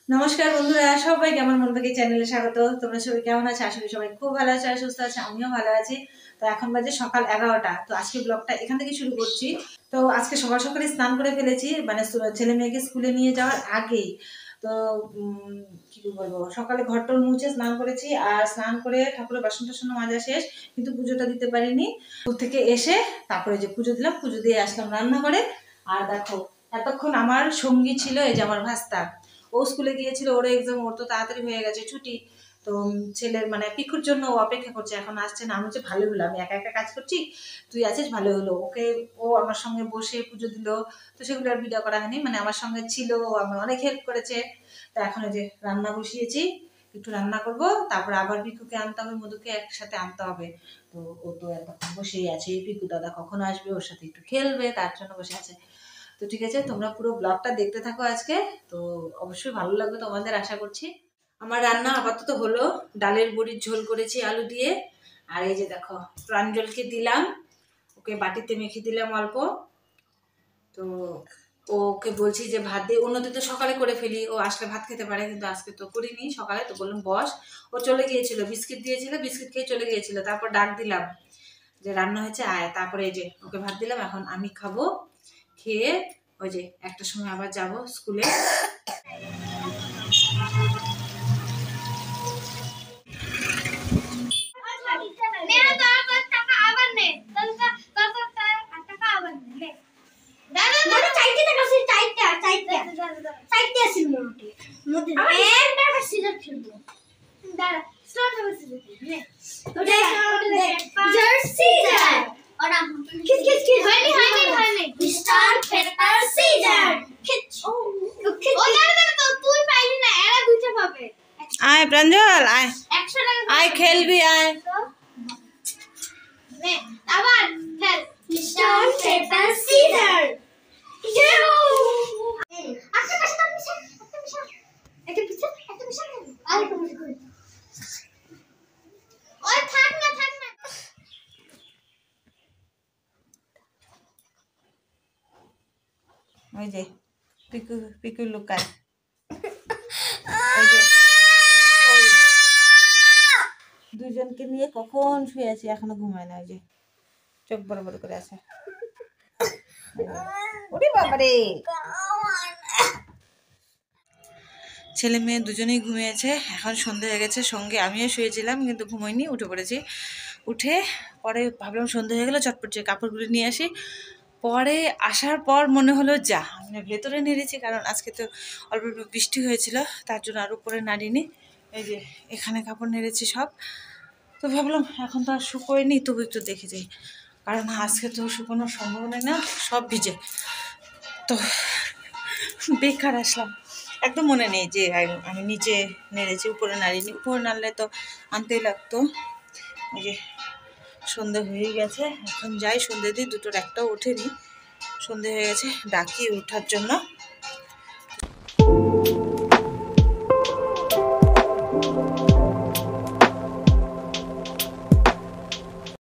নমস্কার বন্ধুরা, সবাইকে আমার মনবাকি চ্যানেলে স্বাগত। তোমরা সবাই কেমন আছো? আশা করি সবাই খুব ভালো আছে আর সুস্থ আছে। আমিও ভালো আছি। তো এখন বাজে সকাল 11টা। তো আজকে ব্লগটা এখান থেকে শুরু করছি। তো আজকে সকাল সকালে স্নান করে ফেলেছি, মানে ছেলে মেয়েকে স্কুলে নিয়ে যাওয়ার আগেই। তো কি বলবো, সকালে ঘরটর মুছে স্নান করেছি, আর স্নান করে ঠাকুরের বাসন টাসন মাজা শেষ, কিন্তু পুজোটা দিতে পারিনি। স্কুল থেকে এসে তারপরে যে পুজো দিলাম, পুজো দিয়ে আসলাম রান্নাঘরে। আর দেখো, এতক্ষণ আমার সঙ্গী ছিল এই যে আমার ভাস্তা। ও স্কুলে গিয়েছিল, ওর এক্সাম, ওর তো তাড়াতাড়ি হয়ে গেছে ছুটি। তো ছেলের মানে পিকুর জন্য ও অপেক্ষা করছে, এখন আসছে না। আমি হচ্ছে ভালো হলো, আমি একা একা কাজ করছি, তুই আছিস, ভালো হলো। ওকে, ও আমার সঙ্গে বসে পুজো দিল। তো সেগুলো আর ভিডিও করা হয়নি, মানে আমার সঙ্গে ছিল, ও আমার অনেক হেল্প করেছে। তো এখন যে রান্না বসিয়েছি, একটু রান্না করব, তারপর আবার পিকুকে আনতে হবে, মধুকে একসাথে আনতে হবে। তো ও তো এতক্ষণ বসেই আছে, পিকু দাদা কখন আসবে, ওর সাথে একটু খেলবে, তার জন্য বসে আছে। তো ঠিক আছে, তোমরা পুরো ব্লগটা দেখতে থাকো আজকে। তো অবশ্যই ভালো লাগবে তোমাদের, আশা করছি। আমার রান্না আপাতত হলো, ডালের বড়ির ঝোল করেছি আলু দিয়ে। আর এই যে দেখো, প্রাঞ্জলকে দিলাম, ওকে বাটিতে মেখে দিলাম অল্প। তো ওকে বলছি যে ভাত দিয়ে, অন্যদিন তো সকালে করে ফেলি, ও আসলে ভাত খেতে পারে, কিন্তু আজকে তো করিনি সকালে। তো বললাম বস, ও চলে গিয়েছিল, বিস্কিট দিয়েছিল, বিস্কিট খেয়ে চলে গিয়েছিল। তারপর ডাক দিলাম যে রান্না হয়েছে আয়, তারপরে এই যে ওকে ভাত দিলাম, এখন আমি খাবো। খেয়ে ওই যে একটার সময় আবার যাব স্কুলে। আয় প্রাঞ্জল, আয় আয় খেলবি, আয়। আবার খেল স্টোন পেপার সিজার। ওই যে পিকু, পিকু লুকায়। ওই যে দুজনকে নিয়ে কখন শুয়ে আছি, এখনো ঘুমায় না। ওই যে চোখ বড় বড় করে আছে। ওরে বাবারে, ছেলে মেয়ে দুজনেই ঘুমিয়েছে। এখন সন্ধে হয়ে গেছে, সঙ্গে আমিও শুয়েছিলাম, কিন্তু ঘুমোইনি, উঠে পড়েছি। উঠে পরে ভাবলাম সন্ধে হয়ে গেলো, চটপট যে কাপড়গুলো নিয়ে আসি। পরে আসার পর মনে হলো যা, আমি ভেতরে নেড়েছি, কারণ আজকে তো অল্প অল্প বৃষ্টি হয়েছিল, তার জন্য আর উপরে নাড়িনি। এই যে এখানে কাপড় নেড়েছি সব। তো ভাবলাম এখন তো আর শুকোয়নি, তবু একটু দেখে যাই, কারণ আজকে তো শুকোনোর সম্ভাবনা না, সব ভিজে। তো বেকার আসলাম, একদম মনে নেই যে আমি নিচে নেড়েছি, উপরে নাড়িনি। উপরে নাড়লে তো আনতেই লাগতো। এই যে সন্ধে হয়ে গেছে, এখন যাই সন্ধে দিই। দুটোর একটাও ওঠেনি, সন্ধে হয়ে গেছে, ডাকি ওঠার জন্য।